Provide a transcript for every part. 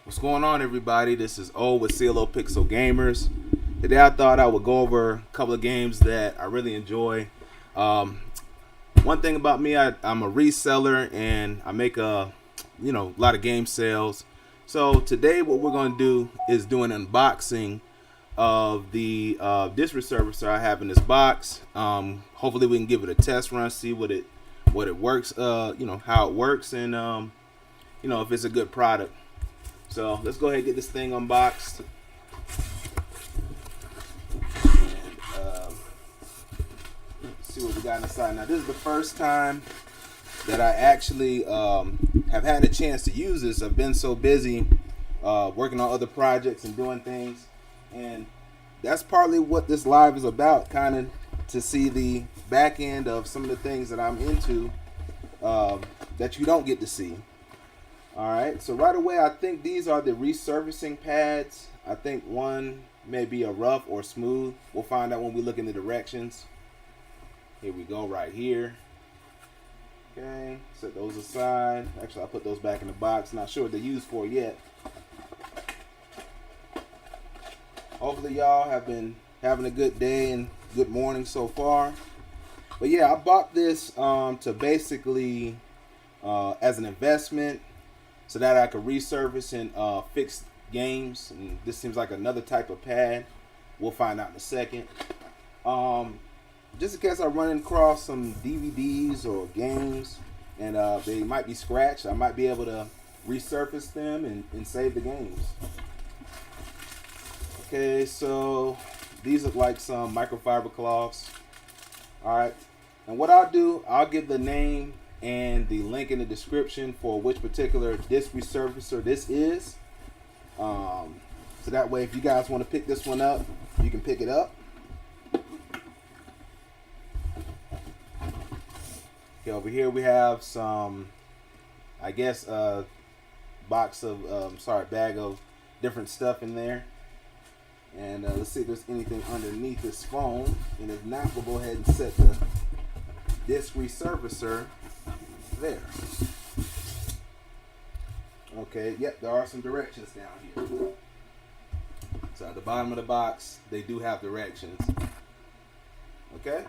What's going on, everybody? This is O with CLO Pixel Gamers. Today I thought I would go over a couple of games that I really enjoy. One thing about me, I'm a reseller and I make a lot of game sales. So today what we're going to do is do an unboxing of the this Resurfacer I have in this box. Hopefully we can give it a test run, see what it works, how it works, and if it's a good product. So let's go ahead and get this thing unboxed. And, see what we got inside. Now this is the first time that I actually have had a chance to use this. I've been so busy working on other projects and doing things, and that's partly what this live is about, kind of to see the back end of some of the things that I'm into that you don't get to see. Alright, so right away I think these are the resurfacing pads. I think one may be a rough or smooth. We'll find out when we look in the directions. Here we go, right here. Okay, set those aside. Actually, I'll put those back in the box. Not sure what they're used for yet. Hopefully y'all have been having a good day and good morning so far. But yeah, I bought this to basically as an investment, so that I could resurface and fix games. And this seems like another type of pad. We'll find out in a second. Just in case I run across some DVDs or games and they might be scratched, I might be able to resurface them and save the games. Okay, so these look like some microfiber cloths. Alright, and what I'll do, I'll give the name and the link in the description for which particular disc resurfacer this is, so that way if you guys want to pick this one up, you can pick it up. Okay, over here we have some, I guess, bag of different stuff in there, and let's see if there's anything underneath this foam, and if not, we'll go ahead and set the disc resurfacer there. Okay, yep, there are some directions down here. So at the bottom of the box, they do have directions. Okay.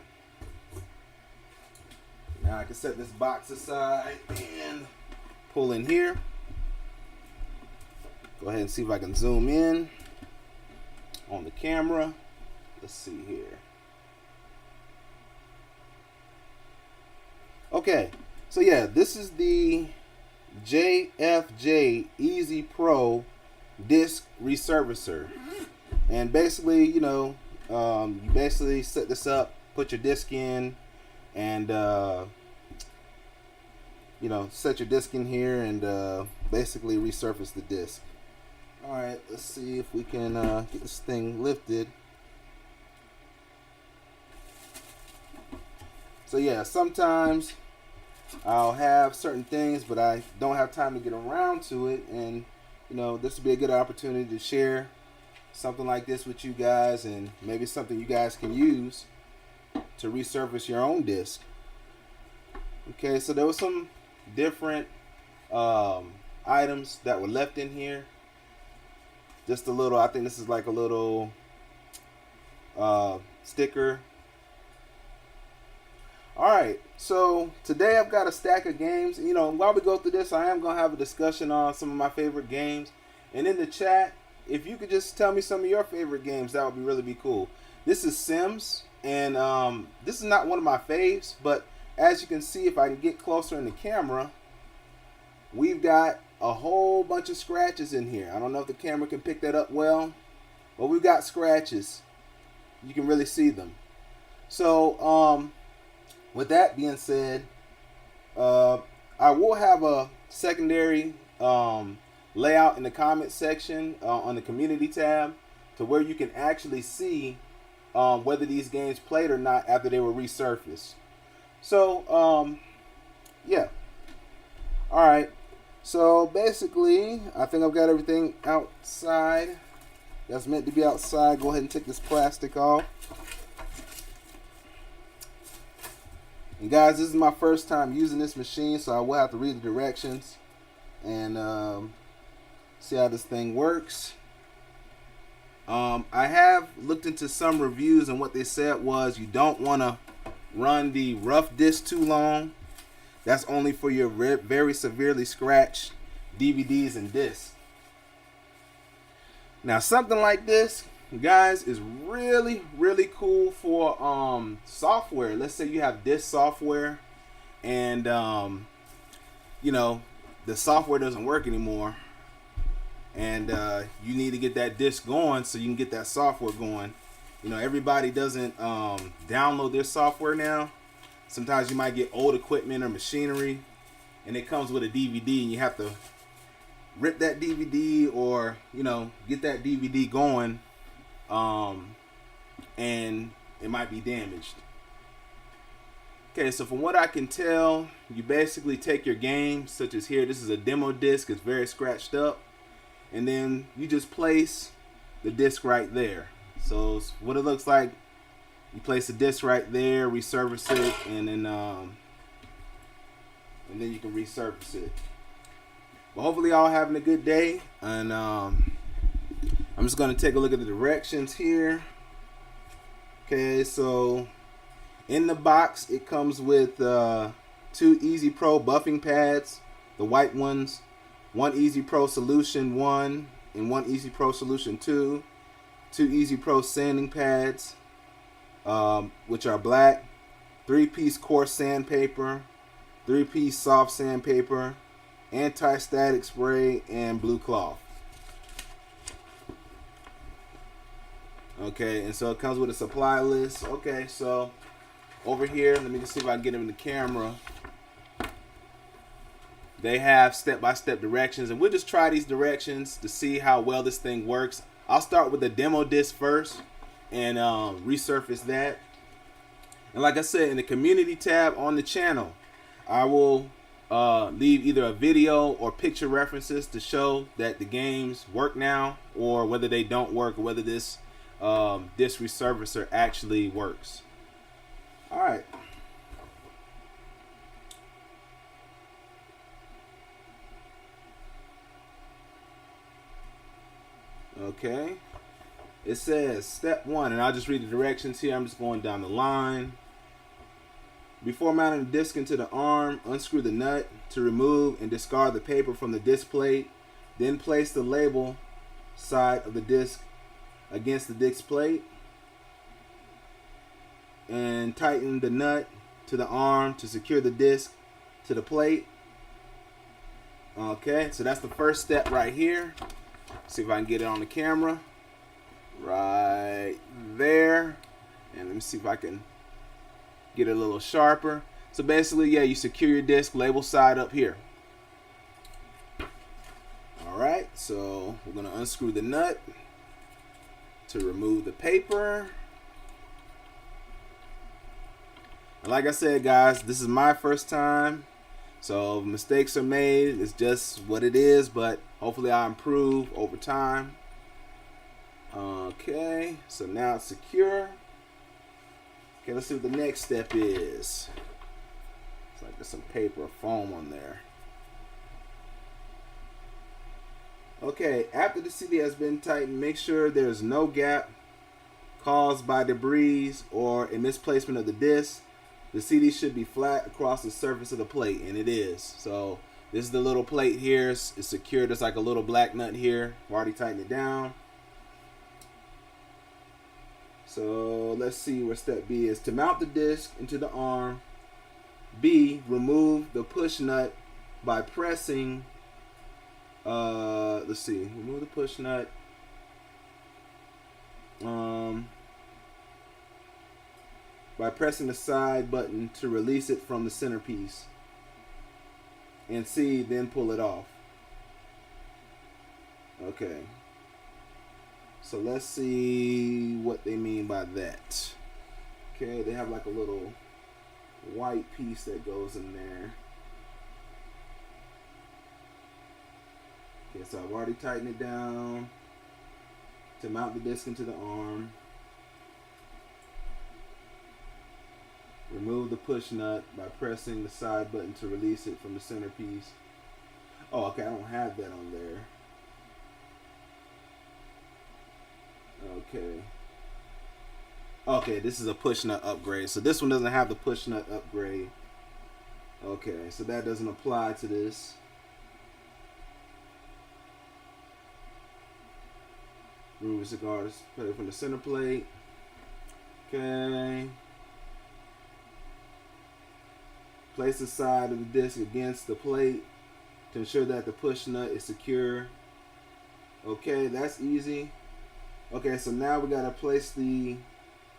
Now I can set this box aside and pull in here. Go ahead and see if I can zoom in on the camera. Let's see here. Okay. So yeah, this is the JFJ Easy Pro disc resurfacer, and basically, you basically set this up, put your disc in, and set your disc in here, and basically resurface the disc. All right, let's see if we can get this thing lifted. So yeah, sometimes I'll have certain things, but I don't have time to get around to it, and this would be a good opportunity to share something like this with you guys, and maybe something you guys can use to resurface your own disc. Okay, so there was some different items that were left in here. Just a little, I think this is like a little sticker. Alright, so today I've got a stack of games. While we go through this, I am going to have a discussion on some of my favorite games. And in the chat, if you could just tell me some of your favorite games, that would really be cool. This is Sims, and this is not one of my faves, but as you can see, if I can get closer in the camera, we've got a whole bunch of scratches in here. I don't know if the camera can pick that up well, but we've got scratches. You can really see them. So, with that being said, I will have a secondary layout in the comment section on the community tab, to where you can actually see whether these games played or not after they were resurfaced. So, yeah. Alright. So, basically, I think I've got everything outside that's meant to be outside. Go ahead and take this plastic off. And guys, this is my first time using this machine, so I will have to read the directions. And See how this thing works. I have looked into some reviews, and what they said was you don't want to run the rough disc too long. That's only for your very severely scratched DVDs and discs. Now, something like this, guys, is really, really cool for software. Let's say you have disc software, and you know, the software doesn't work anymore, and you need to get that disc going so you can get that software going. You know, everybody doesn't download their software now. Sometimes you might get old equipment or machinery, and it comes with a DVD, and you have to rip that DVD, or you know, get that DVD going, and it might be damaged. Okay, so from what I can tell, you basically take your game, such as here, this is a demo disc, it's very scratched up, and then you just place the disc right there. So what it looks like, you place the disc right there, resurface it, and then you can resurface it. But hopefully y'all having a good day, and I'm just going to take a look at the directions here. Okay, so in the box it comes with 2 Easy Pro buffing pads, the white ones, 1 Easy Pro Solution 1 and 1 Easy Pro Solution 2, 2 Easy Pro sanding pads, which are black, 3-piece coarse sandpaper, 3-piece soft sandpaper, anti-static spray, and blue cloth. Okay, and so it comes with a supply list. Okay, so over here, let me just see if I can get them in the camera. They have step-by-step directions, and we'll just try these directions to see how well this thing works. I'll start with the demo disc first and resurface that. And like I said, in the community tab on the channel, I will leave either a video or picture references to show that the games work now, or whether they don't work, or whether this disc resurfacer actually works. All right. Okay. It says step 1, and I'll just read the directions here. I'm just going down the line. Before mounting the disc into the arm, unscrew the nut to remove and discard the paper from the disc plate. Then place the label side of the disc against the disc plate, and tighten the nut to the arm to secure the disc to the plate. Okay, so that's the first step right here. See if I can get it on the camera. Right there. And let me see if I can get it a little sharper. So basically, yeah, you secure your disc, label side up here. Alright, so we're going to unscrew the nut to remove the paper. And like I said, guys, this is my first time, so mistakes are made. It's just what it is, but hopefully I improve over time. Okay, so now it's secure. Okay, let's see what the next step is. It's like there's some paper or foam on there. Okay, after the CD has been tightened, make sure there's no gap caused by debris or a misplacement of the disc. The CD should be flat across the surface of the plate, and it is. So this is the little plate here. It's secured. There's like a little black nut here. I've already tightened it down. So let's see where step B is. To mount the disc into the arm, B, remove the push nut by pressing, let's see, remove the push nut. By pressing the side button to release it from the centerpiece. And C, then pull it off. Okay. So let's see what they mean by that. Okay, they have like a little white piece that goes in there. Okay, so I've already tightened it down to mount the disc into the arm. Remove the push nut by pressing the side button to release it from the centerpiece. Oh, okay, I don't have that on there. Okay. Okay, this is a push nut upgrade. So this one doesn't have the push nut upgrade. Okay, so that doesn't apply to this. Remove cigar, put it from the center plate. Okay. Place the side of the disc against the plate to ensure that the push nut is secure. Okay, that's easy. Okay, so now we gotta place the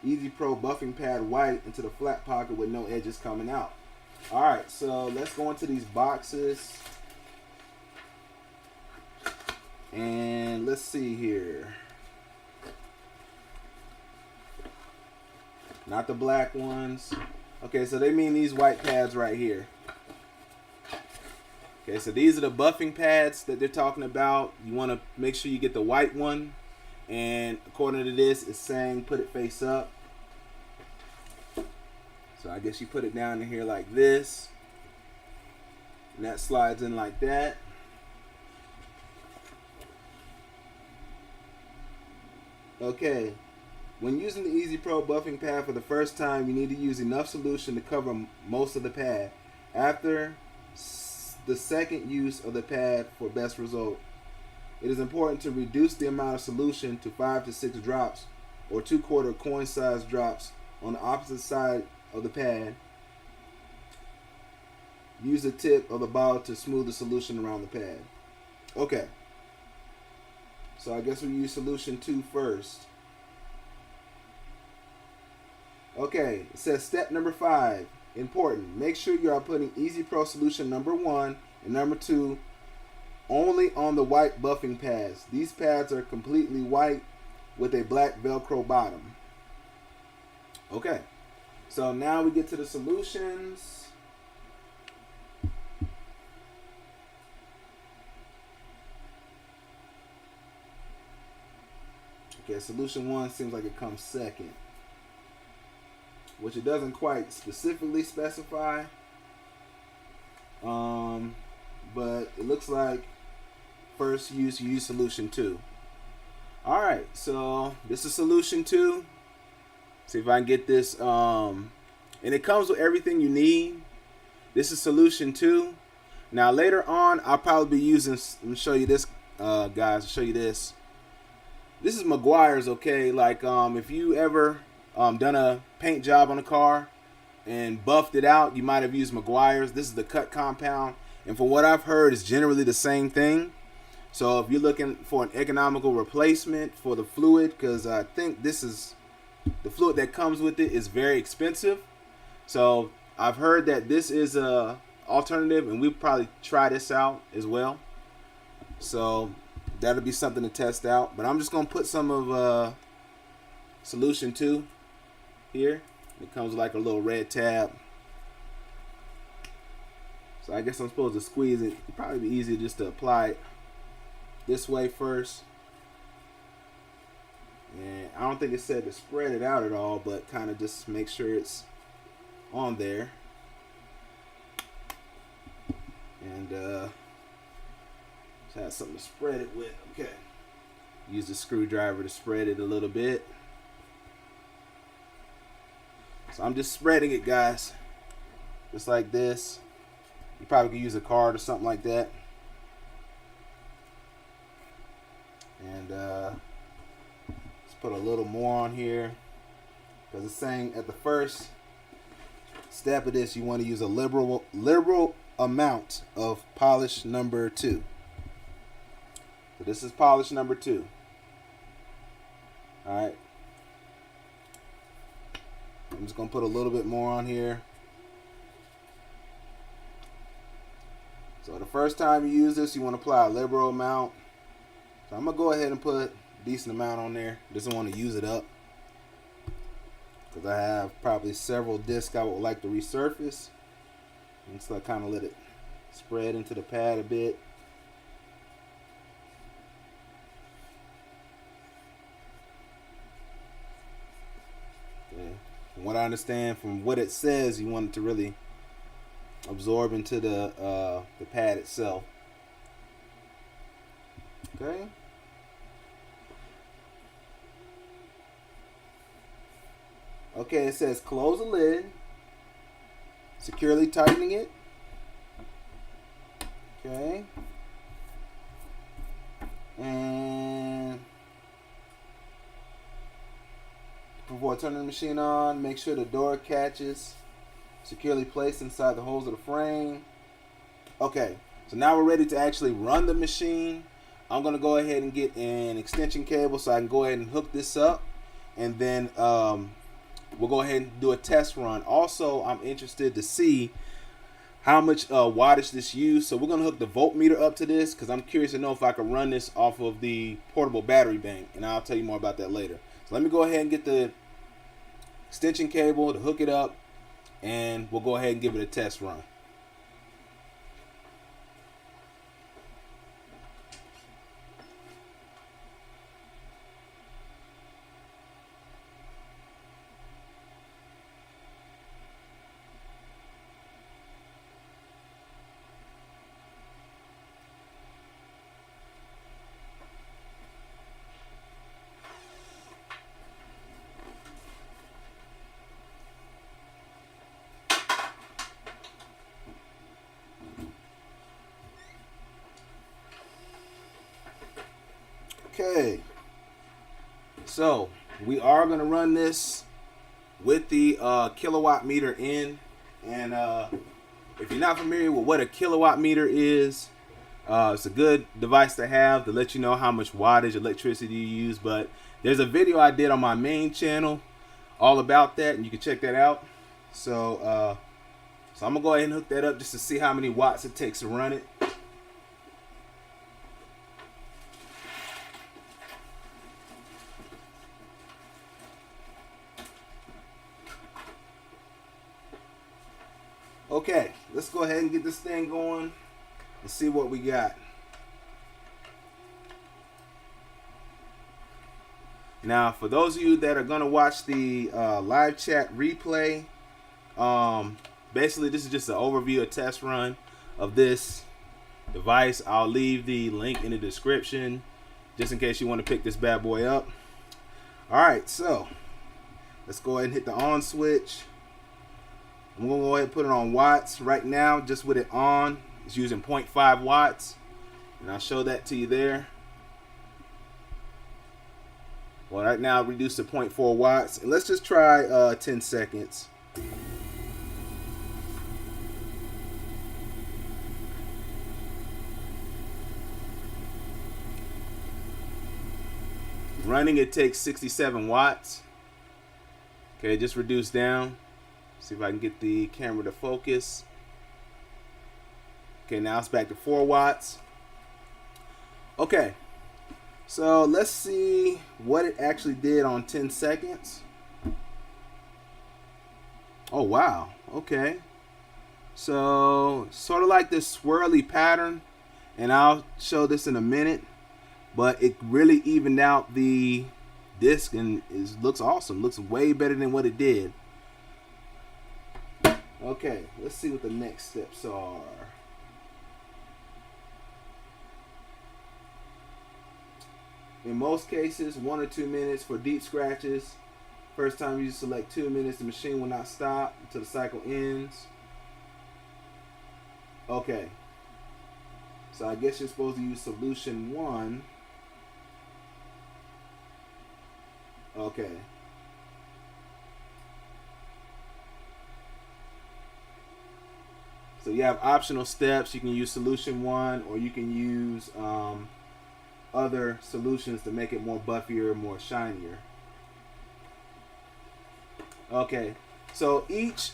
Easy Pro buffing pad white into the flat pocket with no edges coming out. Alright, so let's go into these boxes. And let's see here. Not the black ones. Okay, so they mean these white pads right here. Okay, so these are the buffing pads that they're talking about. You want to make sure you get the white one. And according to this, it's saying put it face up. So I guess you put it down in here like this. And that slides in like that. Okay. When using the Easy Pro buffing pad for the first time, you need to use enough solution to cover most of the pad. After the second use of the pad for best result, it is important to reduce the amount of solution to 5 to 6 drops or 2/4 coin size drops on the opposite side of the pad. Use the tip of the bottle to smooth the solution around the pad. Okay. So I guess we use solution 2 first. Okay, it says step number 5, important. Make sure you are putting Easy Pro solution number 1 and number 2 only on the white buffing pads. These pads are completely white with a black Velcro bottom. Okay, so now we get to the solutions. Okay, solution 1 seems like it comes second, which it doesn't quite specifically specify, but it looks like first you use solution 2. Alright, so this is solution 2. See if I can get this, and it comes with everything you need. This is solution 2. Now later on, I'll probably be using, let me show you this, guys, I'll show you this. This is Meguiar's, okay? Like, if you ever done a paint job on a car and buffed it out, you might have used Meguiar's. This is the cut compound, and from what I've heard, it's generally the same thing. So if you're looking for an economical replacement for the fluid, because I think this is the fluid that comes with it is very expensive. So I've heard that this is a alternative, and we'll probably try this out as well. So that'll be something to test out. But I'm just gonna put some of solution 2 here. It comes with like a little red tab. So I guess I'm supposed to squeeze it. It'd probably be easier just to apply it this way first. And I don't think it said to spread it out at all, but kind of just make sure it's on there. And just have something to spread it with. Okay. Use the screwdriver to spread it a little bit. So I'm just spreading it, guys. Just like this. You probably could use a card or something like that. And let's put a little more on here, because it's saying at the first step of this, you want to use a liberal amount of polish number 2. So this is polish number 2. All right. I'm just gonna put a little bit more on here. So the first time you use this, you want to apply a liberal amount. So I'm gonna go ahead and put a decent amount on there. Doesn't want to use it up, because I have probably several discs I would like to resurface. And so I kind of let it spread into the pad a bit. Okay. From what I understand, from what it says, you want it to really absorb into the pad itself. Okay. Okay, it says close the lid, securely tightening it. Okay. And before turning the machine on, make sure the door catches securely placed inside the holes of the frame. Okay, so now we're ready to actually run the machine. I'm going to go ahead and get an extension cable so I can go ahead and hook this up. And then we'll go ahead and do a test run. Also, I'm interested to see how much wattage this used. So we're going to hook the voltmeter up to this because I'm curious to know if I can run this off of the portable battery bank. And I'll tell you more about that later. So let me go ahead and get the extension cable to hook it up. And we'll go ahead and give it a test run. Okay, so we are going to run this with the kilowatt meter in. And if you're not familiar with what a kilowatt meter is, it's a good device to have to let you know how much wattage electricity you use. But there's a video I did on my main channel all about that, and you can check that out. So I'm going to go ahead and hook that up just to see how many watts it takes to run it. Okay, let's go ahead and get this thing going and see what we got. Now, for those of you that are going to watch the live chat replay, basically this is just an overview, a test run of this device. I'll leave the link in the description just in case you want to pick this bad boy up. All right, so let's go ahead and hit the on switch. I'm going to go ahead and put it on watts right now. Just with it on, it's using 0.5 watts. And I'll show that to you there. Well, right now, reduced to 0.4 watts. And let's just try 10 seconds. Running, it takes 67 watts. Okay, just reduced down. See if I can get the camera to focus. Okay, now it's back to 4 watts. Okay, so let's see what it actually did on 10 seconds. Oh, wow. Okay. So, sort of like this swirly pattern, and I'll show this in a minute, but it really evened out the disc and looks awesome. Looks way better than what it did. Okay, let's see what the next steps are. In most cases, 1 or 2 minutes for deep scratches. First time you select 2 minutes, the machine will not stop until the cycle ends. Okay. So I guess you're supposed to use solution 1. Okay. So you have optional steps. You can use solution 1, or you can use other solutions to make it more buffier, more shinier. Okay, so each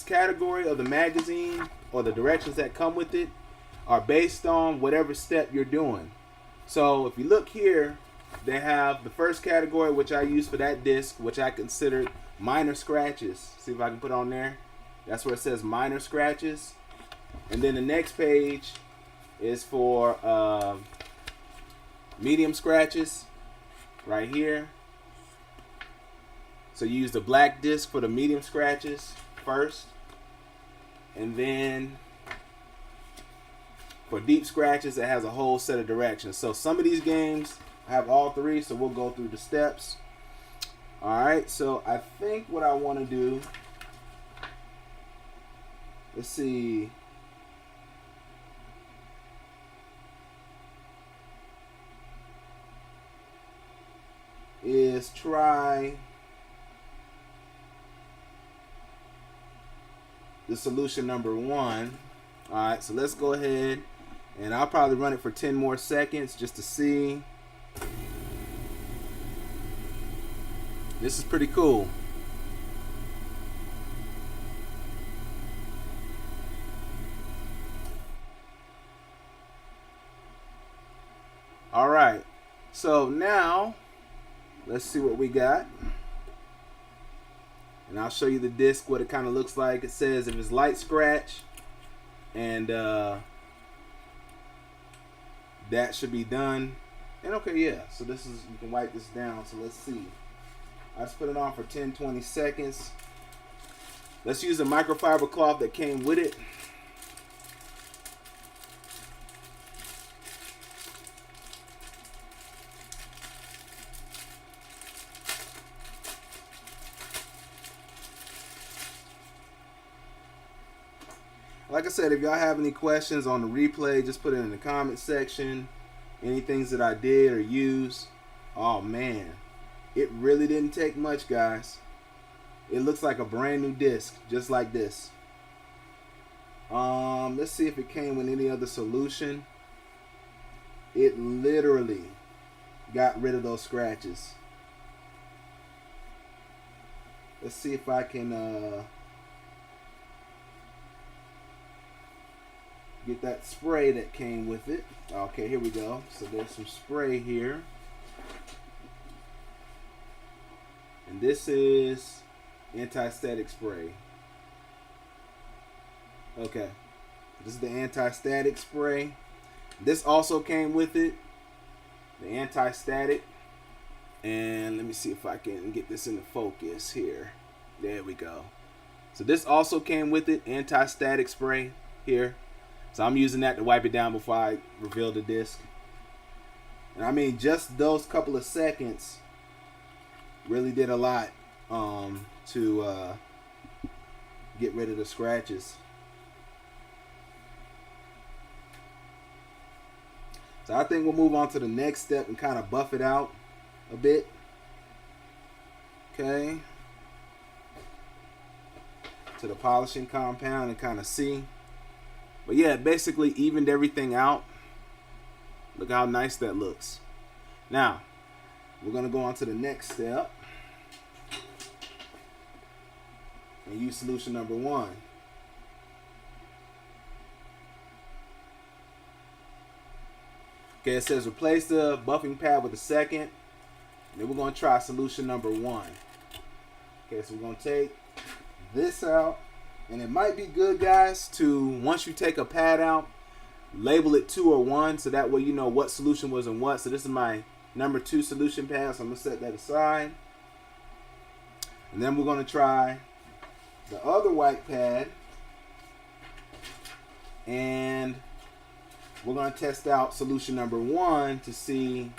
category of the magazine or the directions that come with it are based on whatever step you're doing. So if you look here, they have the first category, which I use for that disc, which I considered minor scratches. See if I can put on there. That's where it says minor scratches. And then the next page is for medium scratches right here. So you use the black disc for the medium scratches first. And then for deep scratches, it has a whole set of directions. So some of these games have all 3, so we'll go through the steps. Alright, so I think what I want to do, let's see. Is try the solution number 1. Alright, so let's go ahead and I'll probably run it for 10 more seconds just to see. This is pretty cool. Alright, so now let's see what we got. And I'll show you the disc, what it kind of looks like. It says if it's light scratch, and that should be done. And okay, yeah, so this is, you can wipe this down. So let's see. I just put it on for 10-20 seconds. Let's use the microfiber cloth that came with it. Like I said, if y'all have any questions on the replay, just put it in the comment section. Any things that I did or used. Oh man, it really didn't take much, guys. It looks like a brand new disc, just like this. Let's see if it came with any other solution. It literally got rid of those scratches. Let's see if I can get that spray that came with it. Okay, here we go. So there's some spray here. And this is anti-static spray. Okay. This is the anti-static spray. This also came with it. The anti-static. And let me see if I can get this into focus here. There we go. So this also came with it. Anti-static spray here. So I'm using that to wipe it down before I reveal the disc. And I mean, just those couple of seconds really did a lot to get rid of the scratches. So I think we'll move on to the next step and kind of buff it out a bit. Okay. To the polishing compound and kind of see. But yeah, it basically evened everything out. Look how nice that looks. Now, we're going to go on to the next step. And use solution number 1. Okay, it says replace the buffing pad with a second. And then we're going to try solution number 1. Okay, so we're going to take this out. And it might be good, guys, to, once you take a pad out, label it 2 or 1, so that way you know what solution was in what. So this is my number 2 solution pad, so I'm going to set that aside. And then we're going to try the other white pad. And we're going to test out solution number 1 to see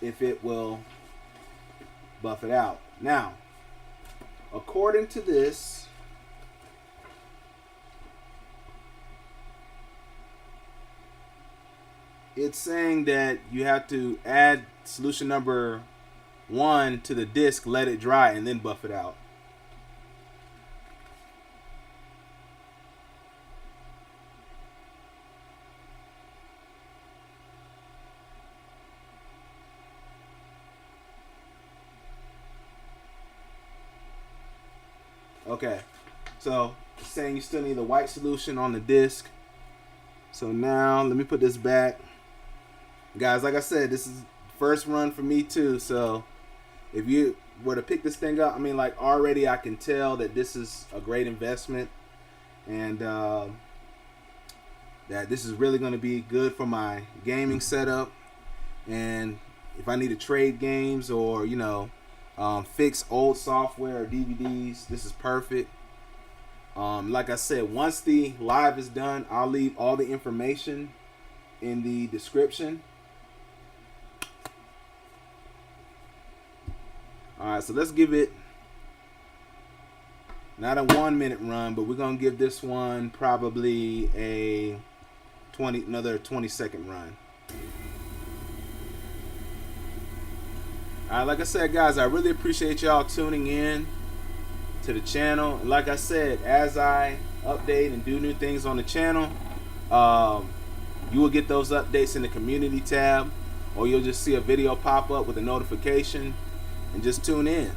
if it will buff it out. Now, according to this, it's saying that you have to add solution number 1 to the disc, let it dry, and then buff it out. Okay, so it's saying you still need a white solution on the disc. So now let me put this back. Guys, like I said, this is first run for me too. So if you were to pick this thing up, I mean, like, already I can tell that this is a great investment, and that this is really going to be good for my gaming setup. And if I need to trade games or, you know, fix old software or DVDs, this is perfect. Like I said, once the live is done, I'll leave all the information in the description. Alright, so let's give it not a 1 minute run, but we're gonna give this one probably a another 20-second run. Alright, like I said, guys, I really appreciate y'all tuning in to the channel. And like I said, as I update and do new things on the channel, you will get those updates in the community tab, or you'll just see a video pop up with a notification, and just tune in.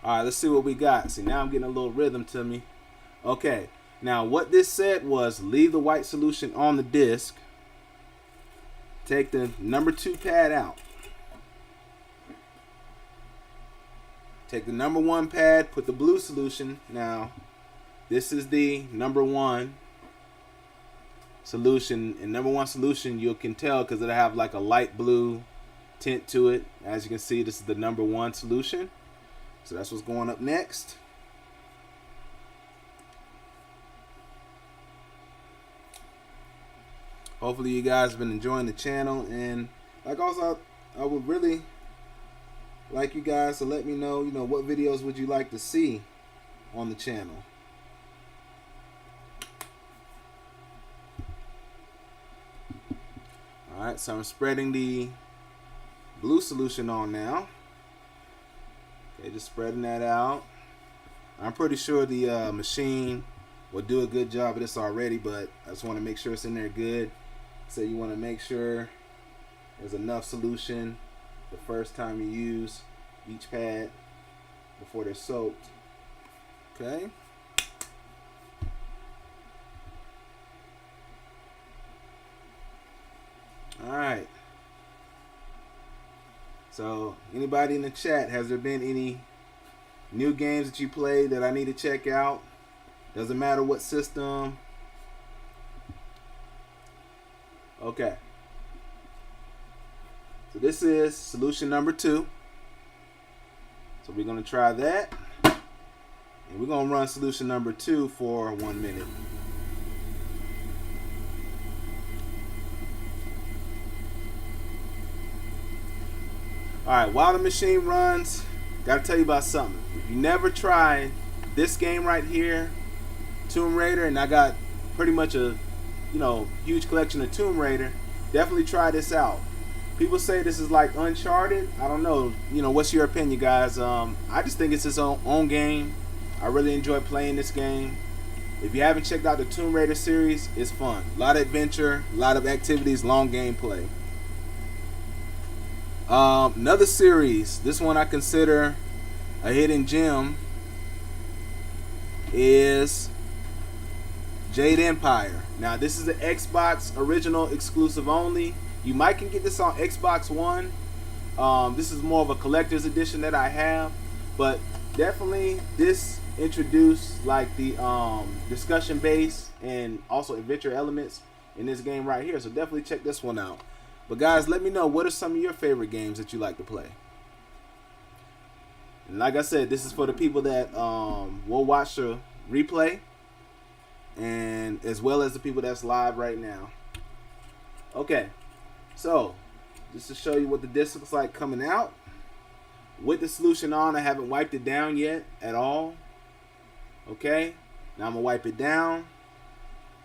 Alright, let's see what we got. See, now I'm getting a little rhythm to me. Okay, now what this said was leave the white solution on the disc, take the number 2 pad out, take the number 1 pad, put the blue solution. Now this is the number 1 solution, and number 1 solution, you can tell because it'll have like a light blue tint to it. As you can see, this is the number 1 solution, so that's what's going up next. Hopefully you guys have been enjoying the channel, and like also I would really like you guys to let me know, what videos would you like to see on the channel. Alright, so I'm spreading the blue solution on now. Okay, just spreading that out. I'm pretty sure the machine will do a good job of this already, but I just want to make sure it's in there good. So you want to make sure there's enough solution the first time you use each pad before they're soaked. Okay. Alright. So, anybody in the chat, has there been any new games that you played that I need to check out? Doesn't matter what system. Okay. So this is solution number 2. So we're going to try that. And we're going to run solution number 2 for 1 minute. Alright, while the machine runs, gotta tell you about something. If you never tried this game right here, Tomb Raider, and I got pretty much a huge collection of Tomb Raider, definitely try this out. People say this is like Uncharted. I don't know, what's your opinion, guys? I just think it's its own game. I really enjoy playing this game. If you haven't checked out the Tomb Raider series, it's fun. A lot of adventure, a lot of activities, long gameplay. Another series, this one I consider a hidden gem, is Jade Empire. Now this is an Xbox original exclusive only. You might can get this on Xbox One. This is more of a collector's edition that I have, but definitely this introduced like the discussion base and also adventure elements in this game right here. So definitely check this one out. But guys, let me know, what are some of your favorite games that you like to play? And like I said, this is for the people that will watch the replay, and as well as the people that's live right now. Okay, so just to show you what the disc looks like coming out with the solution on. I haven't wiped it down yet at all. Okay, now I'm gonna wipe it down,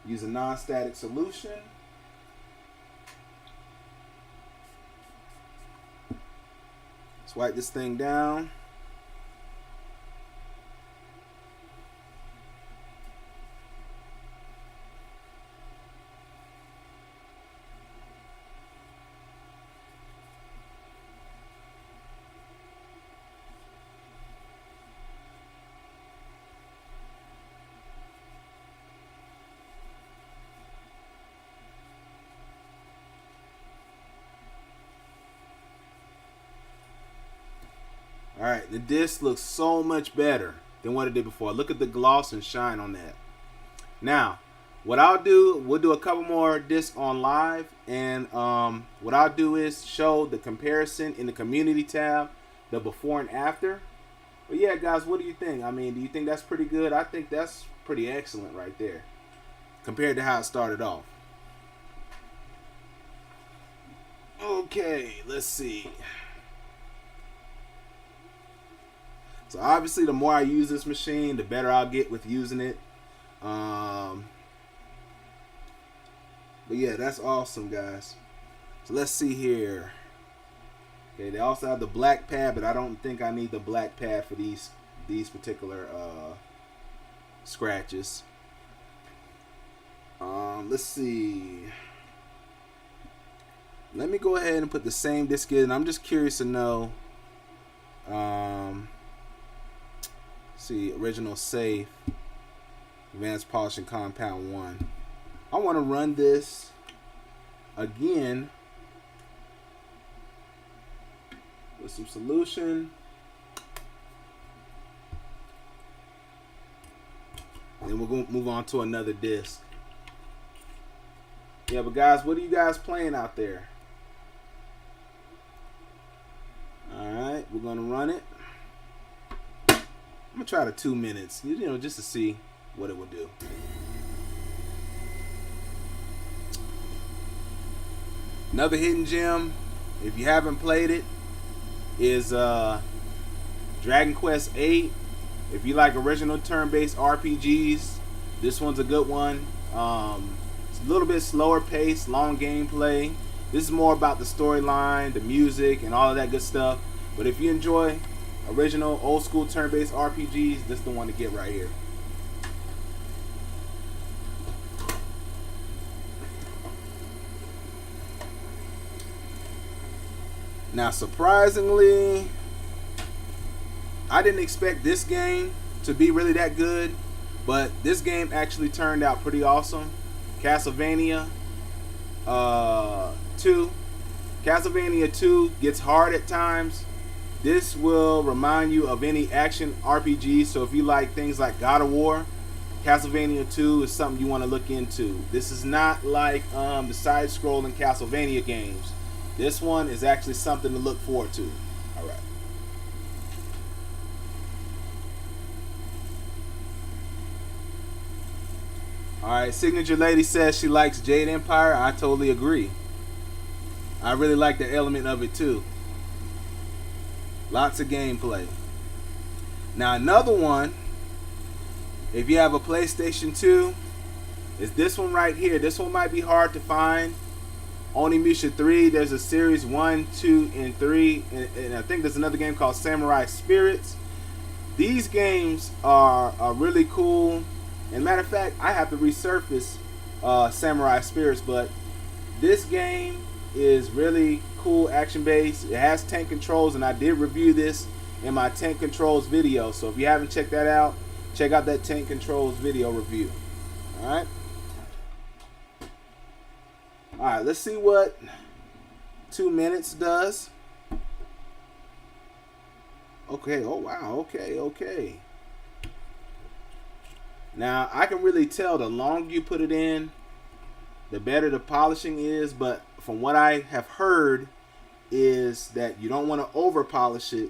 use a non-static solution. Let's wipe this thing down. Alright, the disc looks so much better than what it did before. Look at the gloss and shine on that. Now, what I'll do, we'll do a couple more discs on live, and what I'll do is show the comparison in the community tab, the before and after. But yeah, guys, what do you think? I mean, do you think that's pretty good? I think that's pretty excellent right there compared to how it started off. Okay, let's see. So obviously the more I use this machine, the better I'll get with using it. But yeah, that's awesome, guys. So let's see here. Okay, they also have the black pad, but I don't think I need the black pad for these particular scratches. Let's see. Let me go ahead and put the same disc in. I'm just curious to know. See, original safe, advanced polishing compound 1. I want to run this again with some solution. And we're going to move on to another disc. Yeah, but guys, what are you guys playing out there? Alright, we're going to run it. I'm going to try the 2 minutes, just to see what it will do. Another hidden gem, if you haven't played it, is Dragon Quest VIII. If you like original turn-based RPGs, this one's a good one. It's a little bit slower paced, long gameplay. This is more about the storyline, the music, and all of that good stuff. But if you enjoy original, old school turn-based RPGs, this is the one to get right here. Now, surprisingly, I didn't expect this game to be really that good, but this game actually turned out pretty awesome. Castlevania 2. Castlevania 2 gets hard at times. This will remind you of any action RPG, so if you like things like God of War, Castlevania 2 is something you want to look into. This is not like the side-scrolling Castlevania games. This one is actually something to look forward to. Alright. Alright, Signature Lady says she likes Jade Empire. I totally agree. I really like the element of it too. Lots of gameplay. Now another one, if you have a PlayStation 2, is this one right here. This one might be hard to find. Onimusha 3, there's a series 1, 2, and 3, and I think there's another game called Samurai Spirits. These games are really cool. And matter of fact, I have to resurface Samurai Spirits, but this game is really cool, action based. It has tank controls, and I did review this in my tank controls video. So if you haven't checked that out, check out that tank controls video review. Alright. Alright, let's see what 2 minutes does. Okay, oh wow, okay. Now, I can really tell the longer you put it in, the better the polishing is, but from what I have heard is that you don't want to over polish it.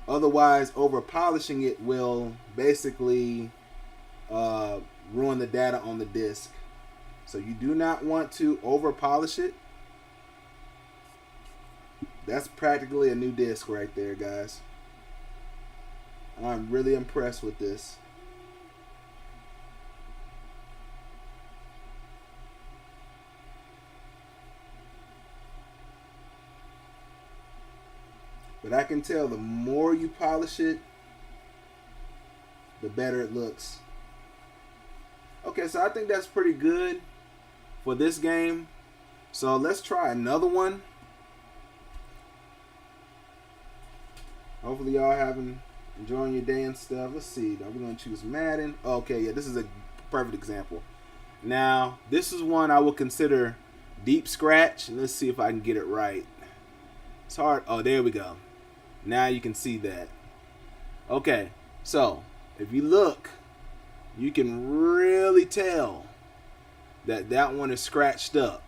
Otherwise, over polishing it will basically ruin the data on the disc. So you do not want to over polish it. That's practically a new disc right there, guys. I'm really impressed with this. But I can tell the more you polish it, the better it looks. Okay, so I think that's pretty good for this game. So let's try another one. Hopefully y'all enjoying your day and stuff. Let's see. Now we're going to choose Madden. Okay, yeah, this is a perfect example. Now, this is one I will consider deep scratch. Let's see if I can get it right. It's hard. Oh, there we go. Now you can see that. Okay, so if you look, you can really tell that that one is scratched up.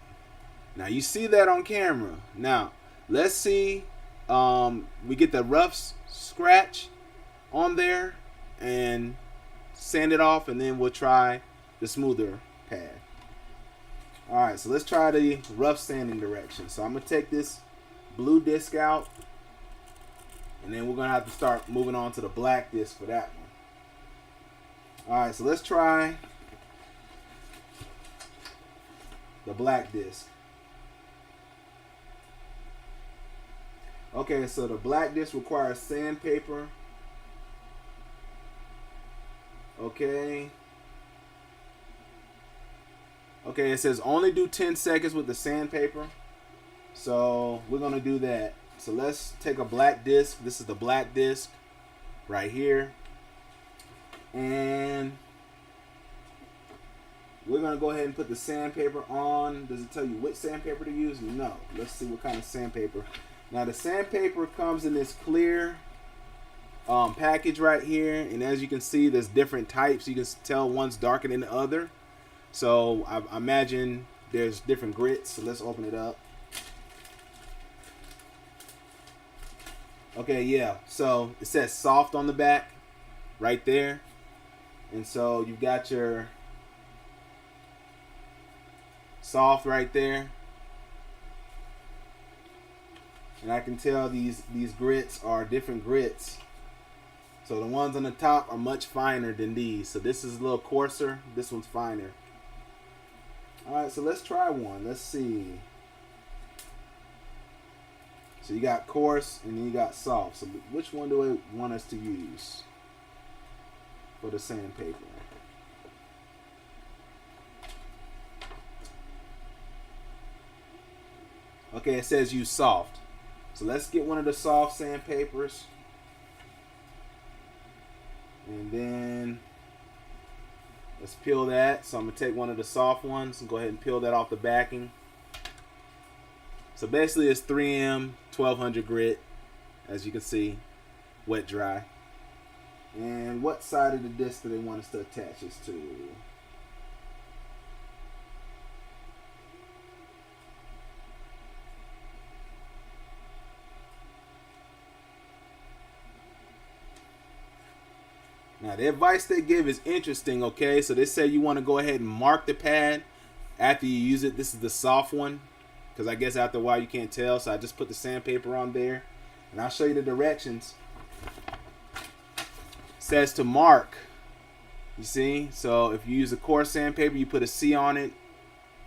Now you see that on camera. Now let's see. We get the rough scratch on there and sand it off, and then we'll try the smoother pad. Alright, so let's try the rough sanding direction. So I'm going to take this blue disc out. And then we're going to have to start moving on to the black disc for that one. Alright, so let's try the black disc. Okay, so the black disc requires sandpaper. Okay. Okay, it says only do 10 seconds with the sandpaper. So we're going to do that. So let's take a black disc. This is the black disc right here. And we're going to go ahead and put the sandpaper on. Does it tell you which sandpaper to use? No. Let's see what kind of sandpaper. Now the sandpaper comes in this clear package right here. And as you can see, there's different types. You can tell one's darker than the other. So I imagine there's different grits. So let's open it up. Okay, yeah. So it says soft on the back right there. And so you've got your soft right there. And I can tell these grits are different grits. So the ones on the top are much finer than these. So this is a little coarser. This one's finer. Alright, so let's try one. Let's see. So you got coarse and then you got soft. So which one do I want us to use for the sandpaper? Okay, it says use soft. So let's get one of the soft sandpapers. And then let's peel that. So I'm going to take one of the soft ones and go ahead and peel that off the backing. So basically it's 3M 1200 grit, as you can see, wet dry. And what side of the disc do they want us to attach this to? Now the advice they give is interesting, okay? So they say you want to go ahead and mark the pad after you use it. This is the soft one, because I guess after a while you can't tell. So I just put the sandpaper on there. And I'll show you the directions. It says to mark. You see? So if you use a coarse sandpaper, you put a C on it.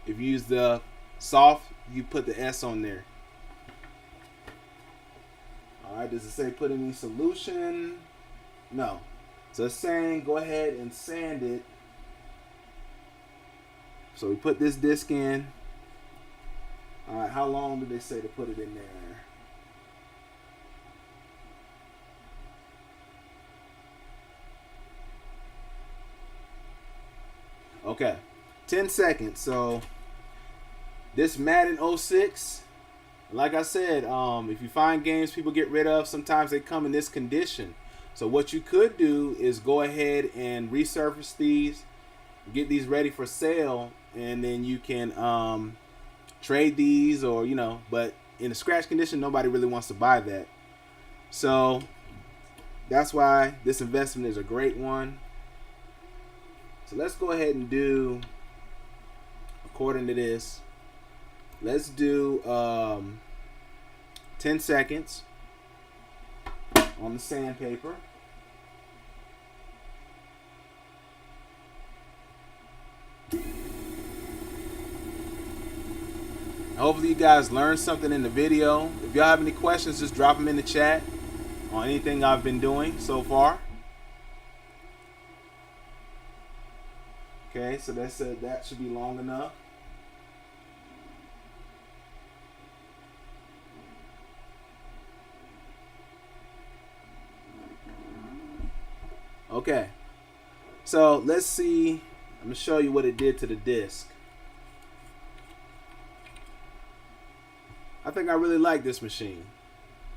If you use the soft, you put the S on there. Alright, does it say put any solution? No. So it's saying go ahead and sand it. So we put this disc in. Alright, how long do they say to put it in there? Okay, 10 seconds. So this Madden 06, like I said, if you find games people get rid of, sometimes they come in this condition. So what you could do is go ahead and resurface these, get these ready for sale, and then you can trade these, or but in a scratch condition, nobody really wants to buy that. So that's why this investment is a great one. So let's go ahead and do, according to this, let's do 10 seconds on the sandpaper. Hopefully you guys learned something in the video. If y'all have any questions, just drop them in the chat on anything I've been doing so far. Okay, so that said that should be long enough. Okay, so let's see. I'm gonna show you what it did to the disc. I think I really like this machine.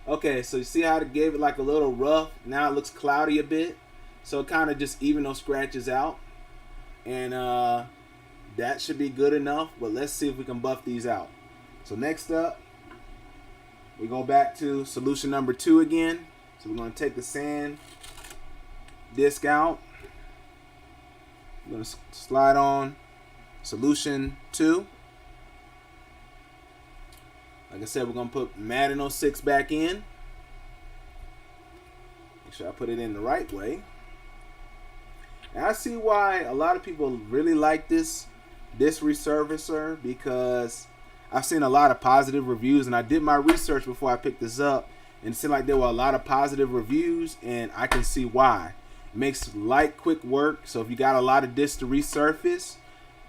Okay, so you see how it gave it like a little rough. Now it looks cloudy a bit, so it kind of just even those scratches out. And that should be good enough, but let's see if we can buff these out. So next up, we go back to solution number 2 again. So we're going to take the sand disc out. I'm going to slide on solution 2. Like I said, we're going to put Madden 06 back in. sure I put it in the right way. And I see why a lot of people really like this resurfacer, because I've seen a lot of positive reviews, and I did my research before I picked this up, and it seemed like there were a lot of positive reviews, and I can see why. It makes light, quick work. So if you got a lot of discs to resurface,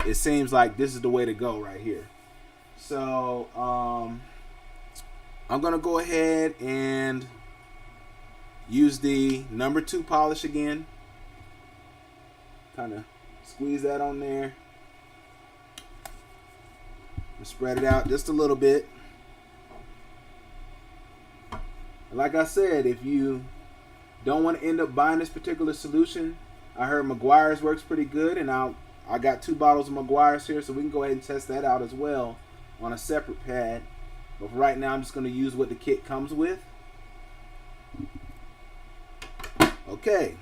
it seems like this is the way to go right here. So I'm gonna go ahead and use the number 2 polish again. Kind of squeeze that on there. Spread it out just a little bit. And like I said, if you don't want to end up buying this particular solution, I heard Meguiar's works pretty good, and I got 2 bottles of Meguiar's here, so we can go ahead and test that out as well on a separate pad. But for right now, I'm just going to use what the kit comes with. Okay,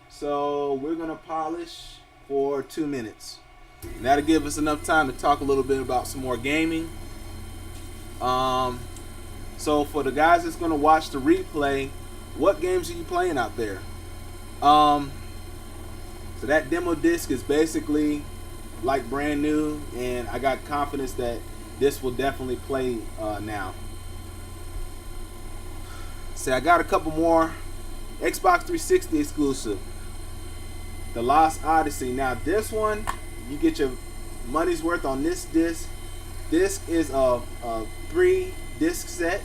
so we're going to polish for 2 minutes. And that'll give us enough time to talk a little bit about some more gaming. So for the guys that's going to watch the replay, what games are you playing out there? So that demo disc is basically like brand new, and I got confidence that this will definitely play now. See, I got a couple more Xbox 360 exclusive. The Lost Odyssey. Now this one, you get your money's worth on this disc. This is a 3 disc set,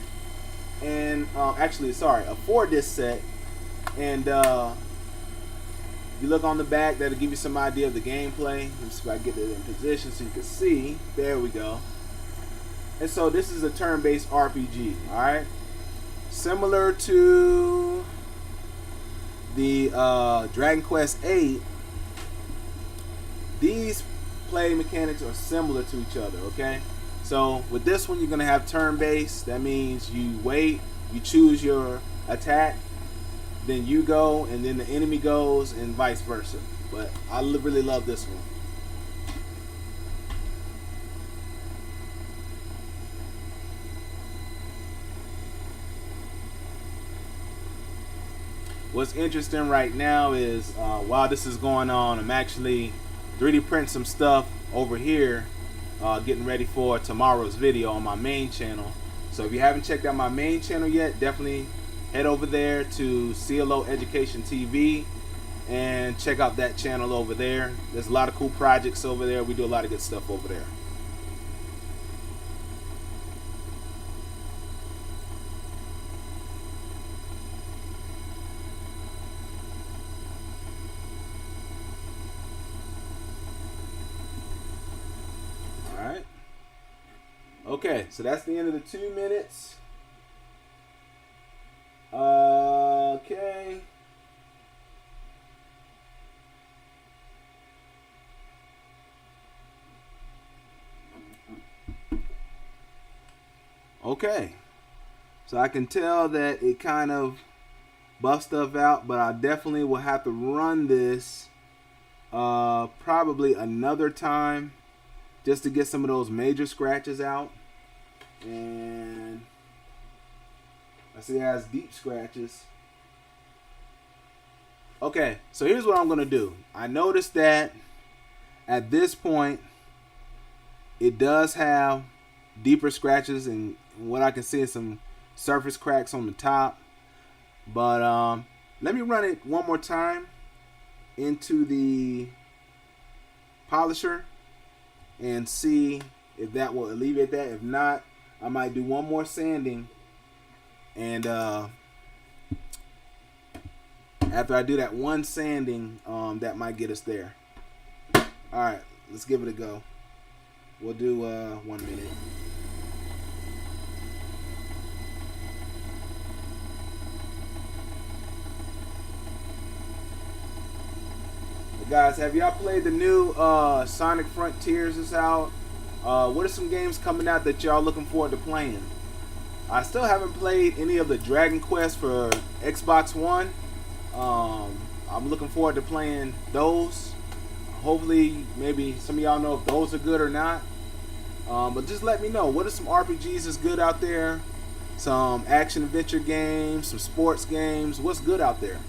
and actually, sorry, a 4 disc set. And you look on the back, that'll give you some idea of the gameplay. Let me see if I get it in position so you can see. There we go. And so this is a turn-based RPG. All right, similar to the Dragon Quest VIII. These play mechanics are similar to each other, okay? So with this one, you're gonna have turn-based. That means you wait, you choose your attack, then you go, and then the enemy goes, and vice versa. But I really love this one. What's interesting right now is while this is going on, I'm actually 3D print some stuff over here, getting ready for tomorrow's video on my main channel. So if you haven't checked out my main channel yet, definitely head over there to CLO Education TV and check out that channel over there. There's a lot of cool projects over there. We do a lot of good stuff over there. Alright. Okay, so that's the end of the 2 minutes. Okay. Okay. So I can tell that it kind of buffed stuff out, but I definitely will have to run this probably another time just to get some of those major scratches out. And I see it has deep scratches. Okay, so here's what I'm gonna do. I noticed that at this point it does have deeper scratches, and what I can see is some surface cracks on the top. But let me run it one more time into the polisher and see if that will alleviate that. If not, I might do one more sanding, and after I do that one sanding, that might get us there. Alright, let's give it a go. We'll do 1 minute. Guys, have y'all played the new Sonic Frontiers is out? What are some games coming out that y'all looking forward to playing? I still haven't played any of the Dragon Quest for Xbox One. I'm looking forward to playing those. Hopefully, maybe some of y'all know if those are good or not. But just let me know. What are some RPGs that's good out there? some action adventure games, some sports games. What's good out there?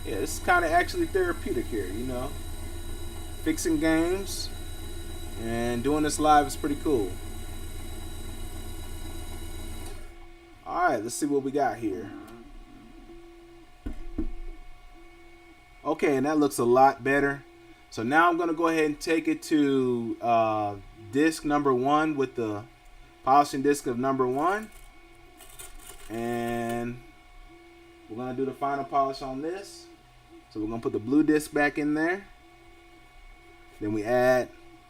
Yeah, this is kind of actually therapeutic here, you know. Fixing games and doing this live is pretty cool. Alright, let's see what we got here. Okay, and that looks a lot better. So now I'm going to go ahead and take it to disc number 1 with the polishing disc of number 1. And we're going to do the final polish on this. So we're going to put the blue disc back in there. Then we add,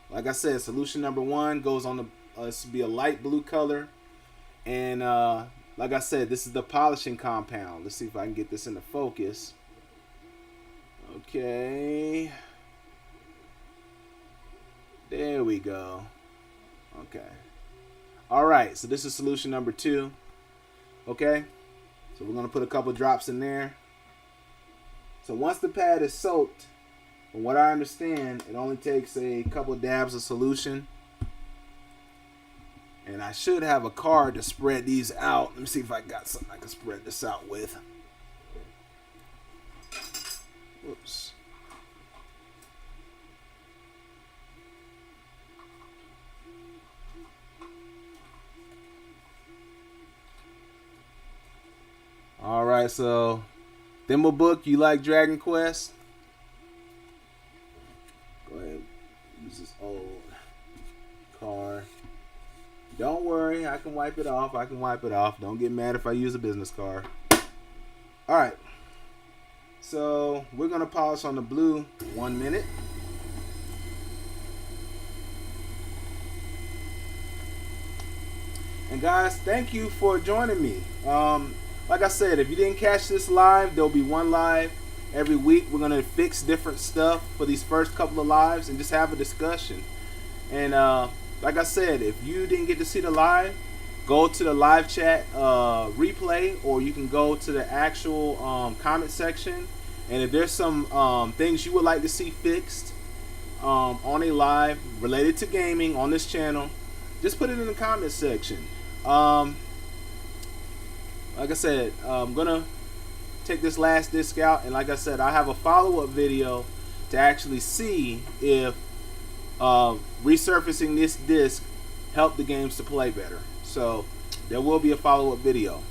like I said, solution number 1 goes on the, this will be a light blue color. And like I said, this is the polishing compound. Let's see if I can get this into focus. Okay. There we go. Okay. Alright, so this is solution number 2. Okay. So we're going to put a couple drops in there. So once the pad is soaked, from what I understand, it only takes a couple dabs of solution. And I should have a card to spread these out. Let me see if I got something I can spread this out with. Whoops. Alright, so Thimble Book, you like Dragon Quest? Go ahead. Use this old card. Don't worry, I can wipe it off. I can wipe it off. Don't get mad if I use a business card. Alright. So we're going to polish on the blue 1 minute. And guys, thank you for joining me. Like I said, if you didn't catch this live, there'll be one live every week. We're going to fix different stuff for these first couple of lives and just have a discussion. And like I said, if you didn't get to see the live, go to the live chat replay, or you can go to the actual comment section. And if there's some things you would like to see fixed on a live related to gaming on this channel, just put it in the comment section. Like I said, I'm gonna take this last disc out, and like I said, I have a follow-up video to actually see if resurfacing this disc helped the games to play better. So there will be a follow-up video.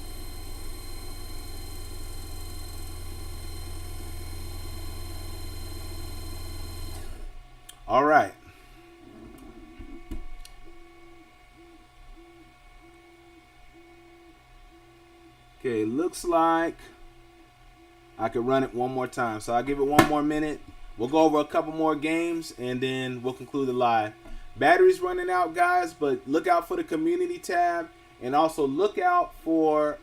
All right. Okay, looks like I could run it one more time. So I'll give it 1 more minute. We'll go over a couple more games, and then we'll conclude the live. Battery's running out, guys, but look out for the community tab, and also look out for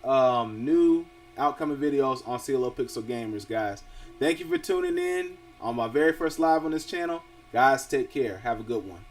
new outcoming videos on CLO Pixel Gamers, guys. Thank you for tuning in on my very first live on this channel. Guys, take care. Have a good one.